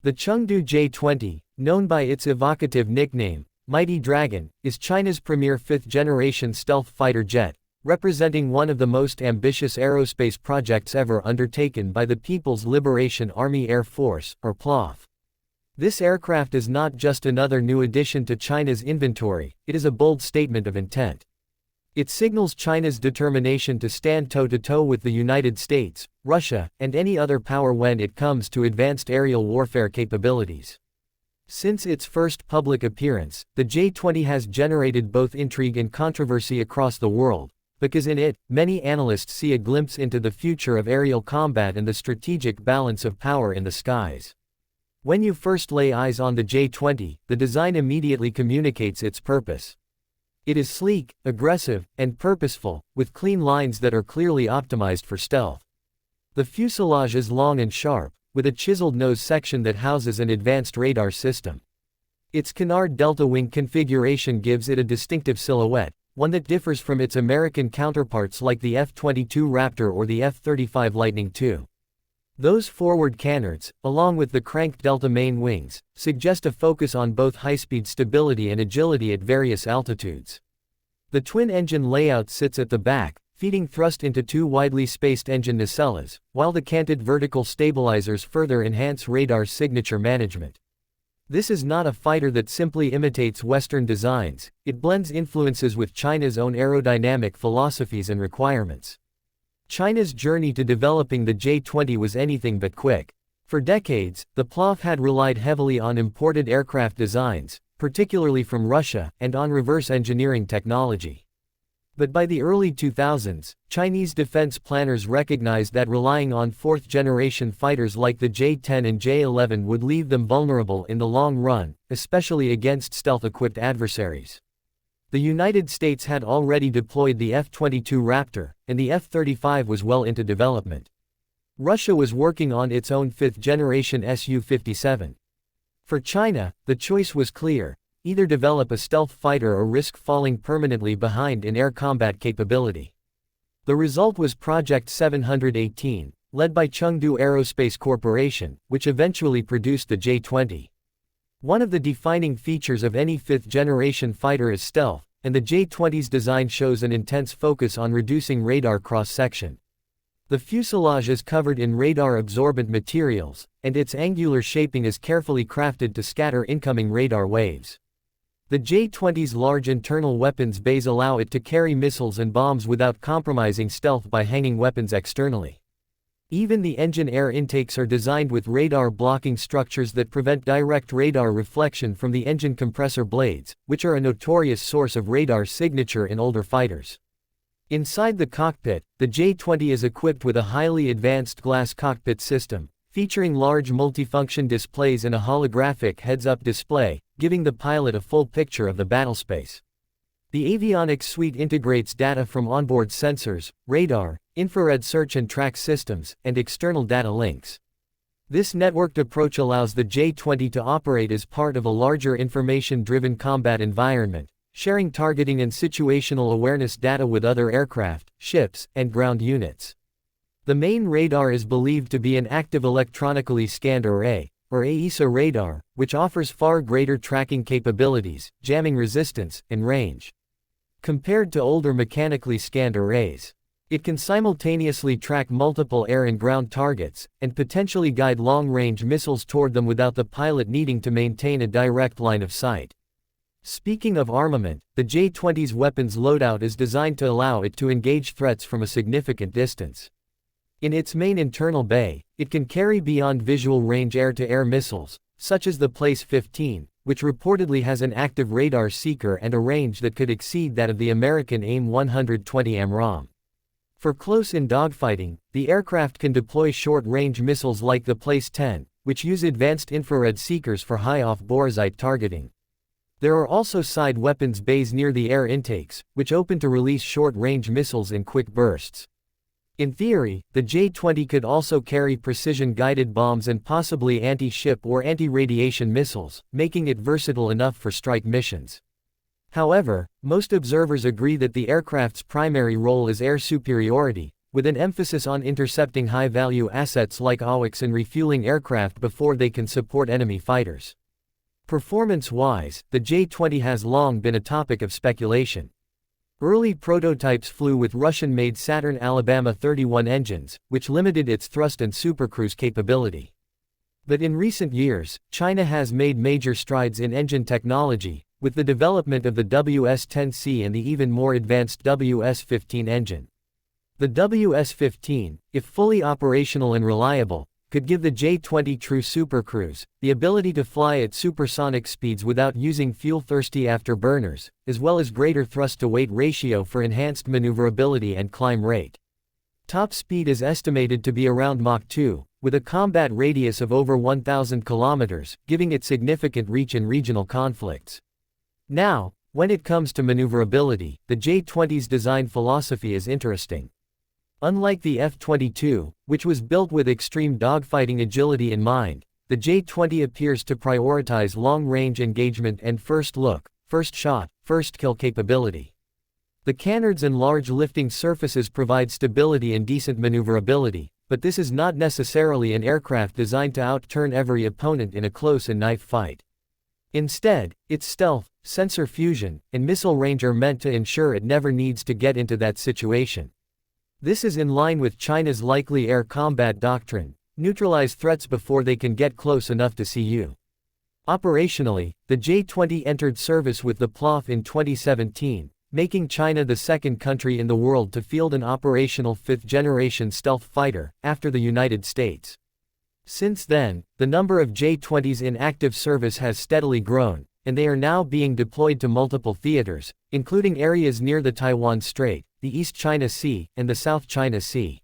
The Chengdu J-20, known by its evocative nickname, Mighty Dragon, is China's premier fifth-generation stealth fighter jet, representing one of the most ambitious aerospace projects ever undertaken by the People's Liberation Army Air Force, or PLAF. This aircraft is not just another new addition to China's inventory, it is a bold statement of intent. It signals China's determination to stand toe-to-toe with the United States, Russia, and any other power when it comes to advanced aerial warfare capabilities. Since its first public appearance, the J-20 has generated both intrigue and controversy across the world, because in it, many analysts see a glimpse into the future of aerial combat and the strategic balance of power in the skies. When you first lay eyes on the J-20, the design immediately communicates its purpose. It is sleek, aggressive, and purposeful, with clean lines that are clearly optimized for stealth. The fuselage is long and sharp, with a chiseled nose section that houses an advanced radar system. Its canard delta wing configuration gives it a distinctive silhouette, one that differs from its American counterparts like the F-22 Raptor or the F-35 Lightning II. Those forward canards, along with the cranked delta main wings, suggest a focus on both high-speed stability and agility at various altitudes. The twin-engine layout sits at the back, feeding thrust into two widely spaced engine nacelles, while the canted vertical stabilizers further enhance radar's signature management. This is not a fighter that simply imitates Western designs, it blends influences with China's own aerodynamic philosophies and requirements. China's journey to developing the J-20 was anything but quick. For decades, the PLAF had relied heavily on imported aircraft designs, particularly from Russia, and on reverse engineering technology. But by the early 2000s, Chinese defense planners recognized that relying on fourth-generation fighters like the J-10 and J-11 would leave them vulnerable in the long run, especially against stealth-equipped adversaries. The United States had already deployed the F-22 Raptor, and the F-35 was well into development. Russia was working on its own fifth-generation Su-57. For China, the choice was clear: either develop a stealth fighter or risk falling permanently behind in air combat capability. The result was Project 718, led by Chengdu Aerospace Corporation, which eventually produced the J-20. One of the defining features of any fifth-generation fighter is stealth, and the J-20's design shows an intense focus on reducing radar cross-section. The fuselage is covered in radar-absorbent materials, and its angular shaping is carefully crafted to scatter incoming radar waves. The J-20's large internal weapons bays allow it to carry missiles and bombs without compromising stealth by hanging weapons externally. Even the engine air intakes are designed with radar-blocking structures that prevent direct radar reflection from the engine compressor blades, which are a notorious source of radar signature in older fighters. Inside the cockpit, the J-20 is equipped with a highly advanced glass cockpit system, featuring large multifunction displays and a holographic heads-up display, giving the pilot a full picture of the battlespace. The Avionics suite integrates data from onboard sensors, radar, infrared search and track systems, and external data links. This networked approach allows the J-20 to operate as part of a larger information-driven combat environment, sharing targeting and situational awareness data with other aircraft, ships, and ground units. The main radar is believed to be an active electronically scanned array, or AESA radar, which offers far greater tracking capabilities, jamming resistance, and range. Compared to older mechanically scanned arrays, it can simultaneously track multiple air and ground targets, and potentially guide long-range missiles toward them without the pilot needing to maintain a direct line of sight. Speaking of armament, the J-20's weapons loadout is designed to allow it to engage threats from a significant distance. In its main internal bay, it can carry beyond visual range air-to-air missiles, such as the Place-15, which reportedly has an active radar seeker and a range that could exceed that of the American AIM-120 AMRAAM. For close-in dogfighting, the aircraft can deploy short-range missiles like the Place-10, which use advanced infrared seekers for high-off boresight targeting. There are also side weapons bays near the air intakes, which open to release short-range missiles in quick bursts. In theory, the J-20 could also carry precision-guided bombs and possibly anti-ship or anti-radiation missiles, making it versatile enough for strike missions. However, most observers agree that the aircraft's primary role is air superiority, with an emphasis on intercepting high-value assets like AWACS and refueling aircraft before they can support enemy fighters. Performance-wise, the J-20 has long been a topic of speculation. Early prototypes flew with Russian-made Saturn Alabama 31 engines, which limited its thrust and supercruise capability. But in recent years, China has made major strides in engine technology, with the development of the WS-10C and the even more advanced WS-15 engine. The WS-15, if fully operational and reliable, could give the J-20 true supercruise, the ability to fly at supersonic speeds without using fuel-thirsty afterburners, as well as greater thrust-to-weight ratio for enhanced maneuverability and climb rate. Top speed is estimated to be around Mach 2, with a combat radius of over 1,000 kilometers, giving it significant reach in regional conflicts. Now, when it comes to maneuverability, the J-20's design philosophy is interesting. Unlike the F-22, which was built with extreme dogfighting agility in mind, the J-20 appears to prioritize long-range engagement and first look, first shot, first kill capability. The canards and large lifting surfaces provide stability and decent maneuverability, but this is not necessarily an aircraft designed to outturn every opponent in a close and knife fight. Instead, its stealth, sensor fusion, and missile range are meant to ensure it never needs to get into that situation. This is in line with China's likely air combat doctrine: neutralize threats before they can get close enough to see you. Operationally, the J-20 entered service with the PLOF in 2017, making China the second country in the world to field an operational fifth-generation stealth fighter, after the United States. Since then, the number of J-20s in active service has steadily grown, and they are now being deployed to multiple theaters, including areas near the Taiwan Strait, the East China Sea, and the South China Sea.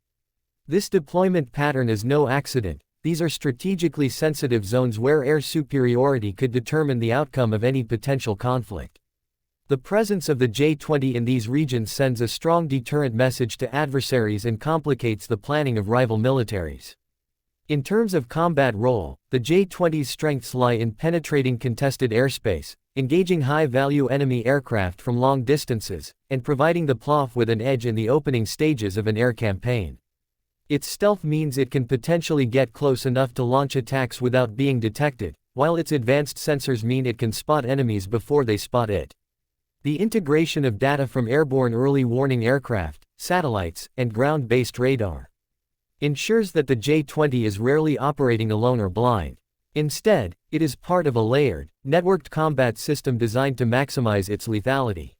This deployment pattern is no accident. These are strategically sensitive zones where air superiority could determine the outcome of any potential conflict. The presence of the J-20 in these regions sends a strong deterrent message to adversaries and complicates the planning of rival militaries. In terms of combat role, the J-20's strengths lie in penetrating contested airspace, engaging high-value enemy aircraft from long distances, and providing the PLOF with an edge in the opening stages of an air campaign. Its stealth means it can potentially get close enough to launch attacks without being detected, while its advanced sensors mean it can spot enemies before they spot it. The integration of data from airborne early warning aircraft, satellites, and ground-based radar ensures that the J-20 is rarely operating alone or blind. Instead, it is part of a layered, networked combat system designed to maximize its lethality.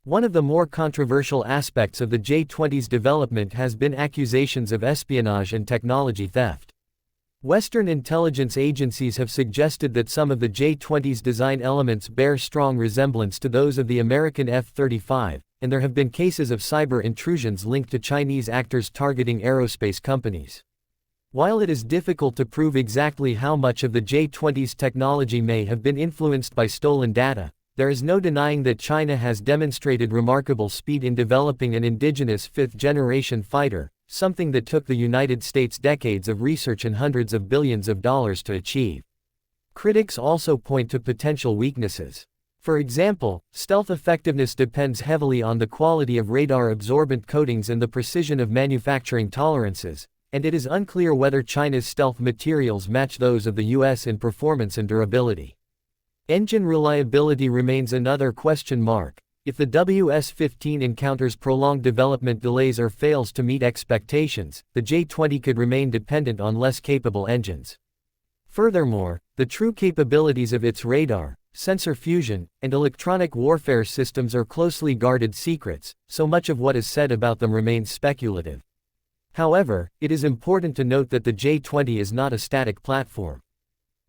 One of the more controversial aspects of the J-20's development has been accusations of espionage and technology theft. Western intelligence agencies have suggested that some of the J-20's design elements bear strong resemblance to those of the American F-35, and there have been cases of cyber intrusions linked to Chinese actors targeting aerospace companies. While it is difficult to prove exactly how much of the J-20's technology may have been influenced by stolen data, there is no denying that China has demonstrated remarkable speed in developing an indigenous fifth-generation fighter, something that took the United States decades of research and hundreds of billions of dollars to achieve. Critics also point to potential weaknesses. For example, stealth effectiveness depends heavily on the quality of radar-absorbent coatings and the precision of manufacturing tolerances, and it is unclear whether China's stealth materials match those of the US in performance and durability. Engine reliability remains another question mark. If the WS-15 encounters prolonged development delays or fails to meet expectations, the J-20 could remain dependent on less capable engines. Furthermore, the true capabilities of its radar, sensor fusion, and electronic warfare systems are closely guarded secrets, so much of what is said about them remains speculative. However, it is important to note that the J-20 is not a static platform.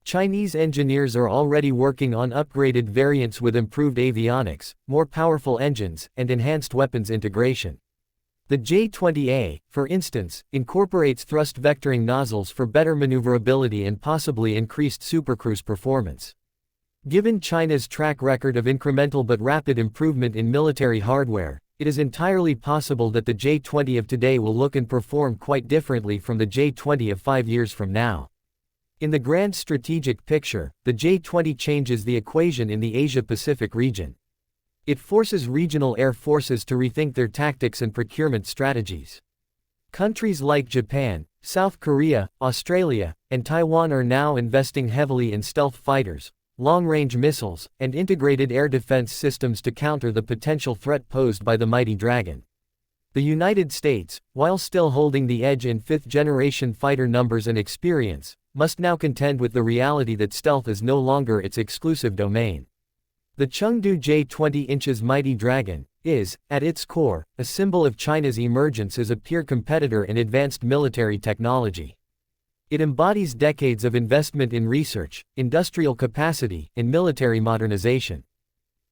Chinese engineers are already working on upgraded variants with improved avionics, more powerful engines, and enhanced weapons integration. The J-20A, for instance, incorporates thrust vectoring nozzles for better maneuverability and possibly increased supercruise performance. Given China's track record of incremental but rapid improvement in military hardware, it is entirely possible that the J-20 of today will look and perform quite differently from the J-20 of 5 years from now. In the grand strategic picture, the J-20 changes the equation in the Asia-Pacific region. It forces regional air forces to rethink their tactics and procurement strategies. Countries like Japan, South Korea, Australia, and Taiwan are now investing heavily in stealth fighters, long-range missiles, and integrated air defense systems to counter the potential threat posed by the mighty Dragon. The United States, while still holding the edge in fifth-generation fighter numbers and experience, must now contend with the reality that stealth is no longer its exclusive domain. The Chengdu J-20 Mighty Dragon is, at its core, a symbol of China's emergence as a peer competitor in advanced military technology. It embodies decades of investment in research, industrial capacity, and military modernization.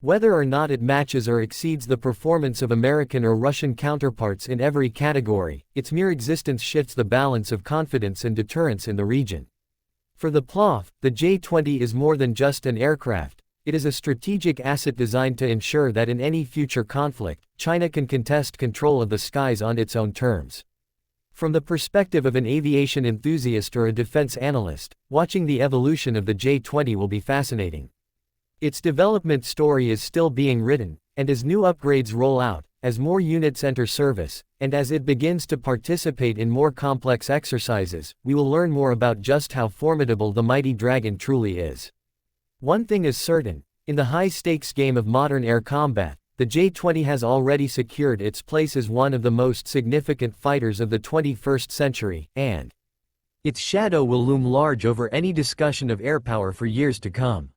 Whether or not it matches or exceeds the performance of American or Russian counterparts in every category, its mere existence shifts the balance of confidence and deterrence in the region. For the PLAF, the J-20 is more than just an aircraft. It is a strategic asset designed to ensure that in any future conflict, China can contest control of the skies on its own terms. From the perspective of an aviation enthusiast or a defense analyst, watching the evolution of the J-20 will be fascinating. Its development story is still being written, and as new upgrades roll out, as more units enter service, and as it begins to participate in more complex exercises, we will learn more about just how formidable the mighty Dragon truly is. One thing is certain, in the high-stakes game of modern air combat, the J-20 has already secured its place as one of the most significant fighters of the 21st century, and its shadow will loom large over any discussion of air power for years to come.